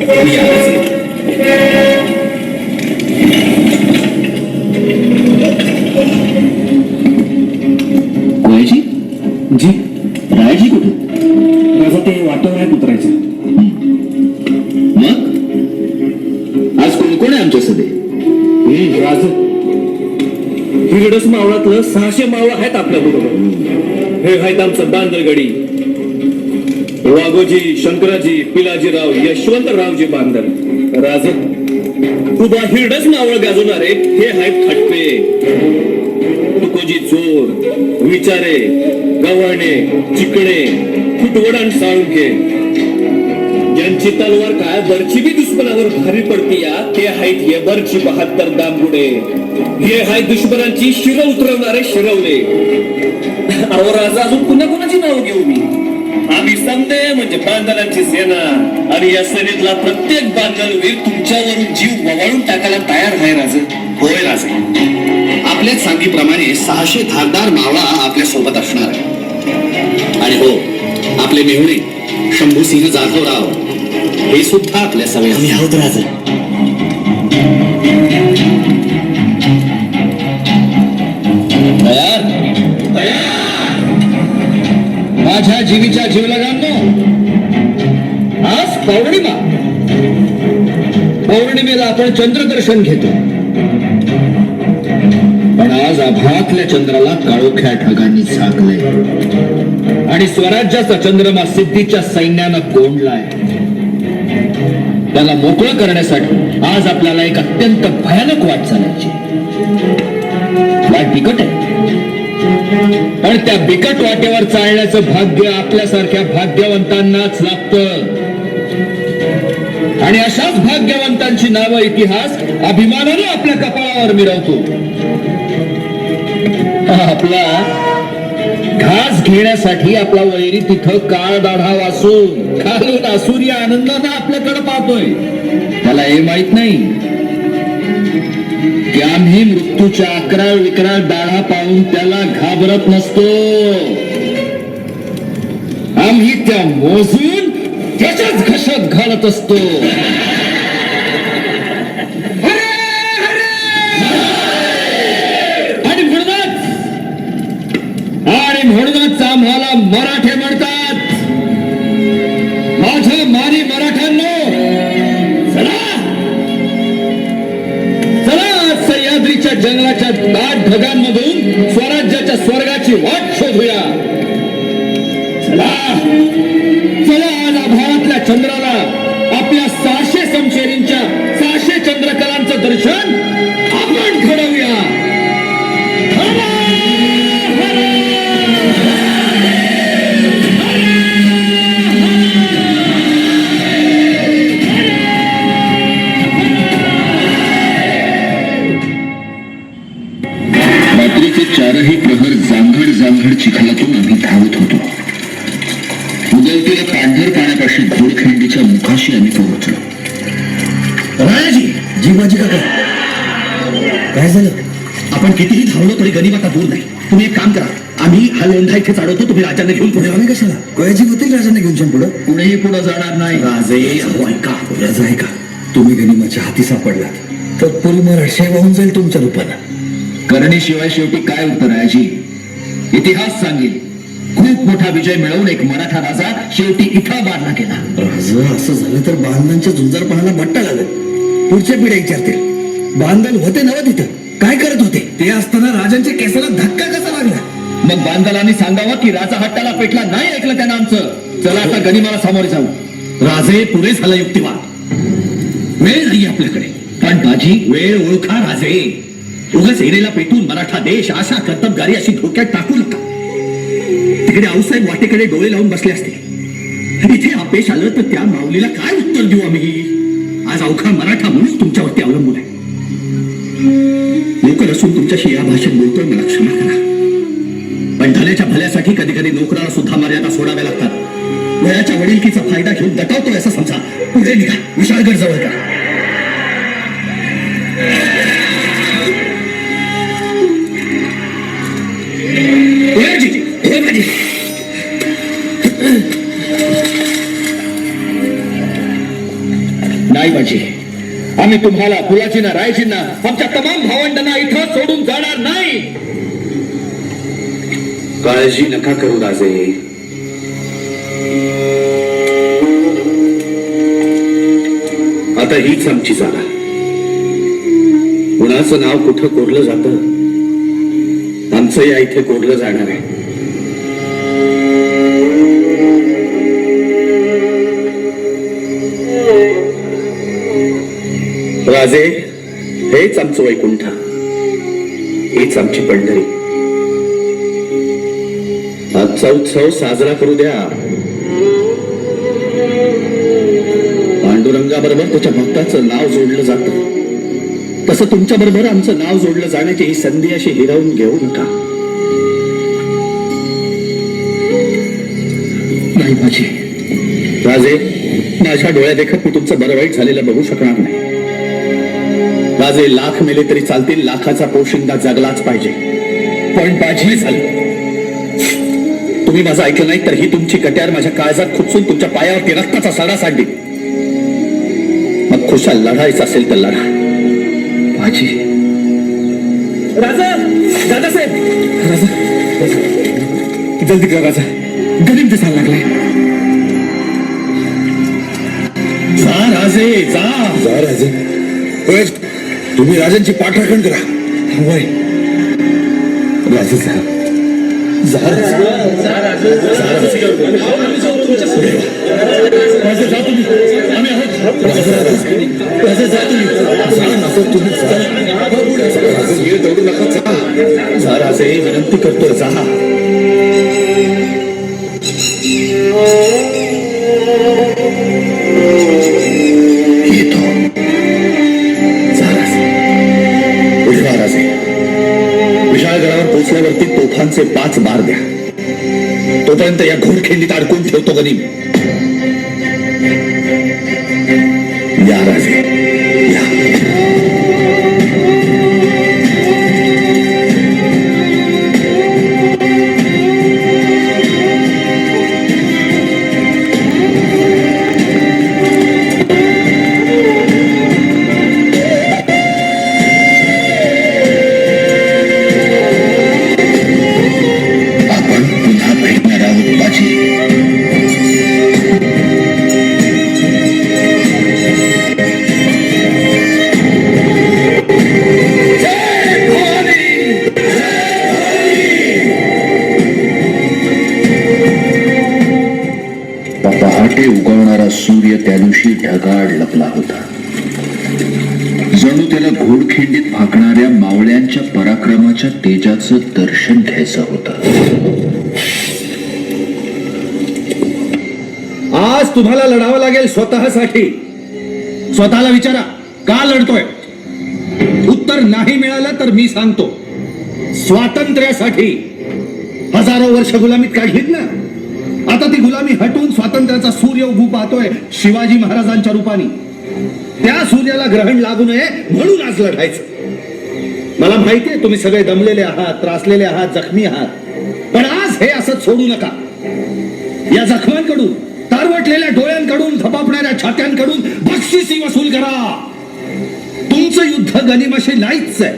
कोयाजी जी रायाजी कुठे? माझा ते वाटण आहे उतरायचं. मग आज कोण कोण आहे आमच्या सभेत? राज हिरडस मावळातलं 600 मावळ आहेत आपल्या बरोबर. हे आहेत आमचं बांदरगडी, वाघोजी, शंकराजी, पिलाजीराव, यशवंतरावजी बांदर. राज उभा हिरडस मावळ गाजवणारे हे आहेत खटपे, तुकोजी चोर, विचारे, गव्हाणे, चिकणे, फुटवड आणि साळुंके. ज्यांची तलवार काय बरची बी दुश्मनावर भारी पडती या ते आहेत येबरची 72 दामगुडे. हे आहेत दुश्मनांची शिरं उतरवणारे शिरवले. अहो राजा, अजून पुन्हा कोणाची नाव घेऊ मी? आम्ही समदे म्हणजे बांधलांची सेना, आणि या सेनेतला प्रत्येक बांधलवीर तुमच्यावरून जीव ववाळून टाकायला तयार आहे राजा. होय राजे, आपल्याच सांगीप्रमाणे 600 धारदार मावळा आपल्या सोबत असणार आहे. आणि हो, आपले मेहुणे शंभूसिंह जाधवराव हे सुद्धा आपल्या सवय आम्ही आहोत राजे. तयार माझ्या जीवीच्या जीवलगांनो, आज पौर्णिमा. पौर्णिमेला आपण चंद्रदर्शन घेतो, पण आज आभातल्या चंद्राला काळोख्या ढगांनी झाकलंय आणि स्वराज्याचा चंद्रमा सिद्धीच्या सैन्यानं कोंडलाय. त्याला मोकळं करण्यासाठी आज आपल्याला एक अत्यंत भयानक वाट चालायची. वाट बिकट आहे, पण त्या बिकट वाटेवर चालण्याचं भाग्य आपल्यासारख्या भाग्यवंतांनाच लागतं. आणि अशाच भाग्यवंतांची नावं इतिहास अभिमानाने आपल्या कपाळावर मिरवतो. आपला घास घेण्यासाठी आपला वैरी तिथं काळ दाढा वासून खालून आसुरी आनंदानं आपल्याकडे पाहतोय. त्याला हे माहित नाही की आम्ही मृत्यूच्या अकराळ विकराळ दाढा पाहून त्याला घाबरत नसतो. आम्ही त्या मोजून त्याच्याच घशात घालत असतो. आणि म्हणूनच आम्हाला मराठे म्हणतात. माझ्या मारी मराठ्यांनो, चला चला, सह्याद्रीच्या जंगलाच्या दाट ढगांमधून स्वराज्याच्या स्वर्गाची वाट शोधूया. चला चला, आज आभाळातल्या चंद्राला आपल्या 600 समशेरींच्या 600 चंद्रकलांचं दर्शन आपण घडवूया. रात्रीचे 4ही प्रहर जांघड जांघड चिखलातून आम्ही धावत होतो. उदयतेला पांढर पाण्यापाशी घोडखिंडीच्या मुखाशी आम्ही पोहोचलो. रायाजी, जीवाजी काका, काय झालं? आपण कितीही धावलो तरी गनिम आता दूर नाही. तुम्ही एक काम करा, आम्ही हा लोंढा इथे चढवतो, तुम्ही राजांना घेऊन पुढे. आम्ही कशाला? कोयाजी होतील राजांना घेऊन पुढे. कुणीही पुढे जाणार नाही. राजे, अहो ऐका, राजा ऐका, तुम्ही गनिमाच्या हाती सापडला तर पूर्ण रशे वाहून जाईल तुमच्या रूपानं. करणीशिवाय शेवटी काय उत्तर रायाजी? इतिहास सांगेल, खूप मोठा विजय मिळवून एक मराठा राजा शेवटी इथं बांधला गेला. राजा, असं झालं तर बांधवांच्या झुंजारपणाला मट्टा लागेल. पुढच्या पिढ्या विचारतील, बांधल होते नव तिथं काय करत होते? ते असताना राजांच्या केसाला धक्का कसा लागला? मग बांधलांनी सांगावं की राजा हट्टाला पेटला नाही, ऐकलं त्यानं आमचं. चला आता गनिमाला सामोरे जाऊ. राजे, पुरे झाला युक्तिवाद, वेळ नाही आपल्याकडे. पण बाजी, वेळ ओळखा राजे. उगाच सेनेला पेटून मराठा देश आशा कर्तबगारी अशी धोक्यात टाकू नका. तिकडे आऊसाहेब वाटेकडे डोळे लावून बसले असते. इथे अपयश आलं तर त्या माऊलीला काय उत्तर देऊ आम्ही? आज अवघा मराठा म्हणून तुमच्यावरती अवलंबून आहे. नोकर असून तुमच्याशी या भाषेत बोलतोय, मला क्षमा करा. पण धन्याच्या भल्यासाठी कधी कधी नोकराला सुद्धा मर्यादा सोडाव्या लागतात. वयाच्या वडिलकीचा फायदा घेऊन दटावतोय असं समजा. पुढे निघा, विशाळगड जवळ करा. नाही बाजी, आम्ही तुम्हाला फुलाजींना रायजींना आमच्या तमाम भावंडांना इथं सोडून जाणार नाही. काळजी नका करू राजे. आता हीच आमची जागा. कुणाचं नाव कुठं कोरलं जातं, आमचं या इथे कोरलं जाणार आहे. राजे, हेच आमचं वैकुंठ, हीच आमची पंढरी. आजचा उत्सव साजरा करू द्या. पांडुरंगाबरोबर त्याच्या भक्ताचं नाव जोडलं जातं, तसं तुमच्या बरोबर आमचं नाव जोडलं जाण्याची ही संधी अशी हिरावून घेऊ नका. नाही बाजी. राजे, माझ्या डोळ्या देखत मी तुमचं बरं वाईट झालेलं बघू शकणार नाही. राजे, लाख मेले तरी चालतील, लाखाचा पोशिंदा जगलाच पाहिजे. पण बाजी झालं. तुम्ही माझं ऐकलं नाही तर ही तुमची कट्यार माझ्या काळजात खुपसून तुमच्या पायावरती रक्ताचा सडा सांडली. मग खुशाल लढायचं असेल तर लढा. बाजी. राजा, दादासाहेब, राजा, जल्दी करा राजा, गरीब दिसायला लागलाय. जा राजे, जा. जा राजे. होय, तुम्ही राजांची पाठराखण करा. होय राजे साहेब. जा राजे. राजे, जा तुम्ही. आम्ही आहोत. राजे, जा तुम्ही. जा नको तुम्ही. राजे, दौडू नका. जा राजे, विनंती करतोय, जा. येतो. जा राजे. उठवा राजे. विशाळगडावर पोचल्यावरती तोफांचे 5 बार द्या. तोपर्यंत या घोडखिंडीत अडकून ठेवतो गनीम. या राजे, या. पहाटे उगवणारा सूर्य त्या दिवशी ढगाळ लपला होता. जणू त्याला घोडखिंडीत फाकणाऱ्या मावळ्यांच्या पराक्रमाच्या तेजाचं दर्शन घ्यायचं होतं. आज तुम्हाला लढावं लागेल स्वतःसाठी. स्वतःला विचारा, का लढतोय? उत्तर नाही मिळालं तर मी सांगतो, स्वातंत्र्यासाठी. हजारो वर्ष गुलामीत काढलीत ना, आता ती गुलामी हटून स्वातंत्र्याचा सूर्य उगू पाहतोय शिवाजी महाराजांच्या रूपाने. त्या सूर्याला ग्रहण लागू नये म्हणून आज लढायचं. मला माहितीये तुम्ही सगळे दमलेले आहात, त्रासलेले आहात, जखमी आहात, पण आज हे असंच सोडू नका. या जखमांकडून, तारवटलेल्या डोळ्यांकडून, धपापणाऱ्या छात्यांकडून बक्षिसी वसूल करा. तुमचं युद्ध गनिमाशी नाहीच आहे.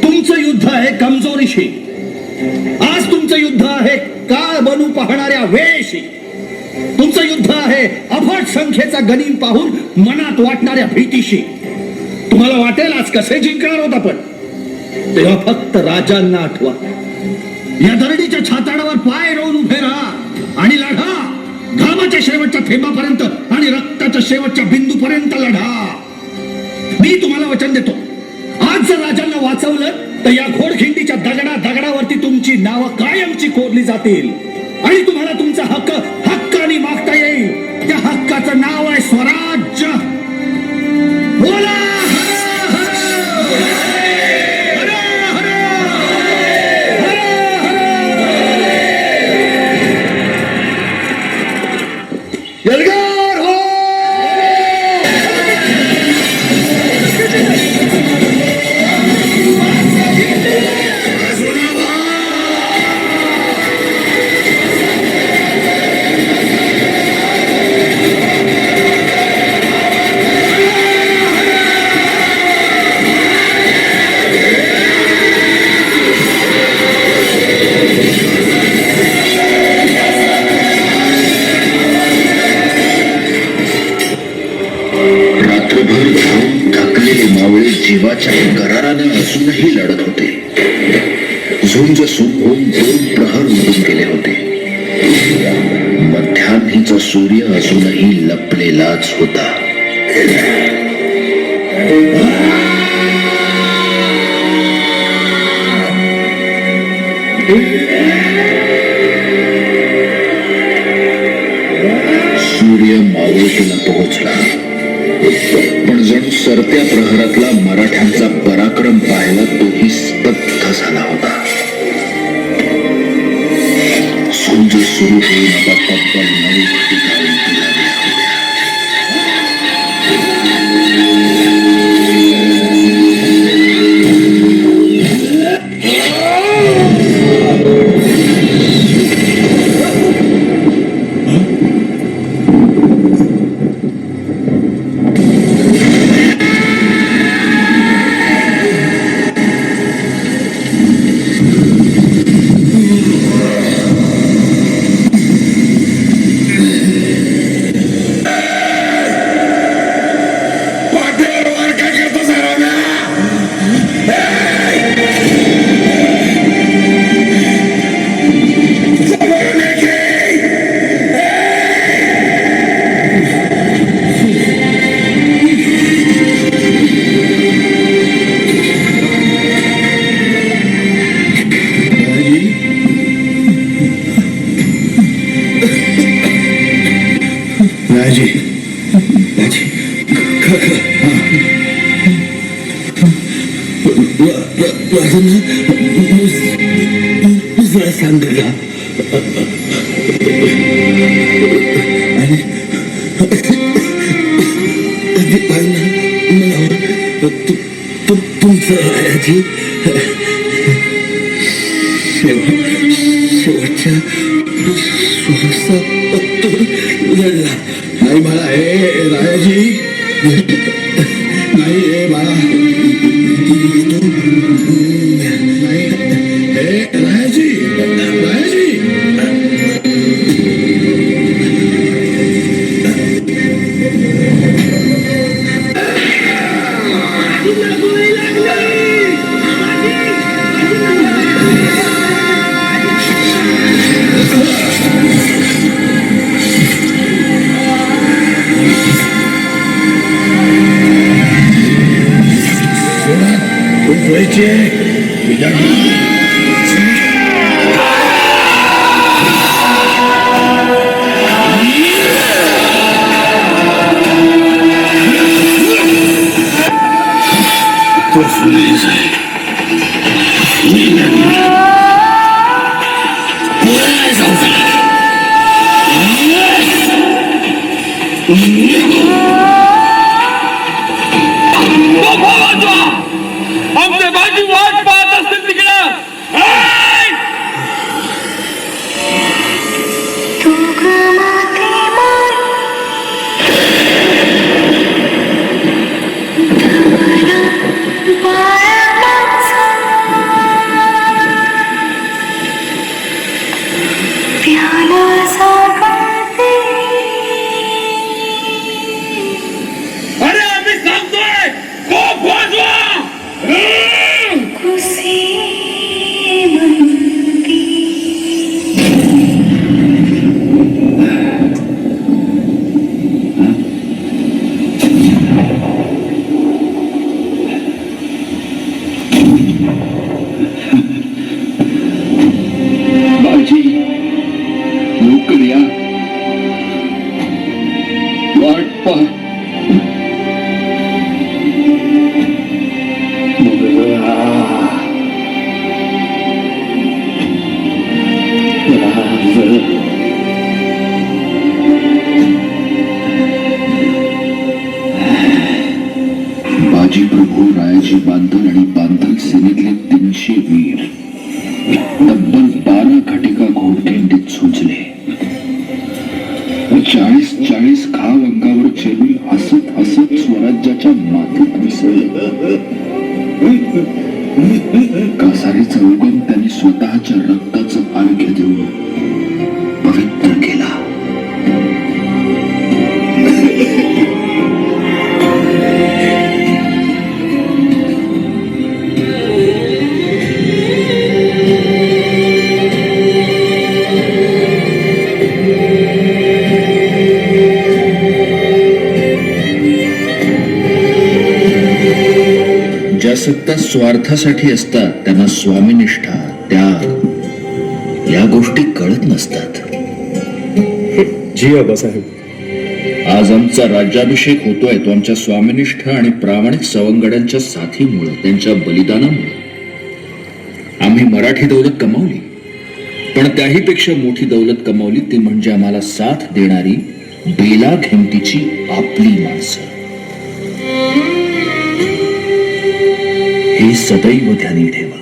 तुमचं युद्ध आहे कमजोरीशी. आज तुमचं युद्ध आहे काळ बनू पाहणाऱ्या वेळेशी. तुमचं युद्ध आहे अफाट संख्येचा गनीम पाहून मनात वाटणाऱ्या भीतीशी. तुम्हाला वाटेल आज कसे जिंकणार होत आपण, तेव्हा फक्त राजांना आठवा. या दरडीच्या छाताडावर पाय रोवून उभे राहा आणि लढा. घामाच्या शेवटच्या थेंबापर्यंत आणि रक्ताच्या शेवटच्या बिंदूपर्यंत लढा. मी तुम्हाला वचन देतो, आज जर राजांना वाचवलं तर या घोडखिंडीच्या दगडावरती तुमची नावं कायमची कोरली जातील आणि तुम्हाला तुमचा हक्क हक्काने मागता येईल. त्या हक्काचं नाव आहे स्वराज्य. बोला एल्गार हो. देवाच्या करारानं अजूनही लढत होते. झुंज सुरू होऊन 2 प्रहर उडून गेले होते. मध्यान्हीचा सूर्य अजूनही लपलेलाच होता. सूर्य मावळतीला पोहोचला, पण जणू सरत्या प्रहरातला मराठ्यांचा पराक्रम पाहायला तोही स्तब्ध झाला होता. सूर्य सुरू होऊन आता तब्बल 9 घटिका उलटू लागल्या होत्या. सांगितला आणि तुमचं शेवटच्या श्वासातून लढला. नाही बाळा, हे रायाजी, नाही हे बाळा, नाही हे रायाजी, रायाजी. आमचे बाजी वाट पाहत असतील तिकडं. अरे आम्ही सांगतोय, खूप वाजवा. बाजी, लवकर या, वाट पहा. बाजी प्रभू, रायाजी बांधल आणि बांधल सेनेतले 300 वीर तब्बल 12 घटिका घोडखिंडीत झुंजले. 40 घाव अंगावर चेलून हसत हसत स्वराज्याच्या मातीत मिसळले. कासारीचा उगम त्यांनी स्वतःच्या रक्ताचं अर्घ्य देऊन पवित्र केला. प्रसक्ता स्वार्थासाठी असतात, त्यांना स्वामीनिष्ठा, त्याग या गोष्टी कळत नसतात. जी आबासाहेब. आज आमचा राज्याभिषेक होतोय तो आमच्या स्वामीनिष्ठ आणि प्रामाणिक सवंगड्यांच्या साथीमुळे, त्यांच्या बलिदानामुळे. आम्ही मराठी दौलत कमावली, पण त्याही पेक्षा मोठी दौलत कमावली ती म्हणजे आम्हाला साथ देणारी बेला घेमतीची आपली माणसं. हे सदैव ध्यानी ठेवा.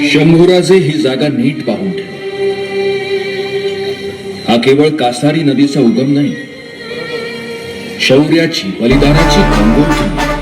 शंभूराजे ही जागा नीट पाहून ठेवा. हा केवळ कासारी नदीचा उगम नाही, शौर्याची, बलिदानाची गंगोत्री.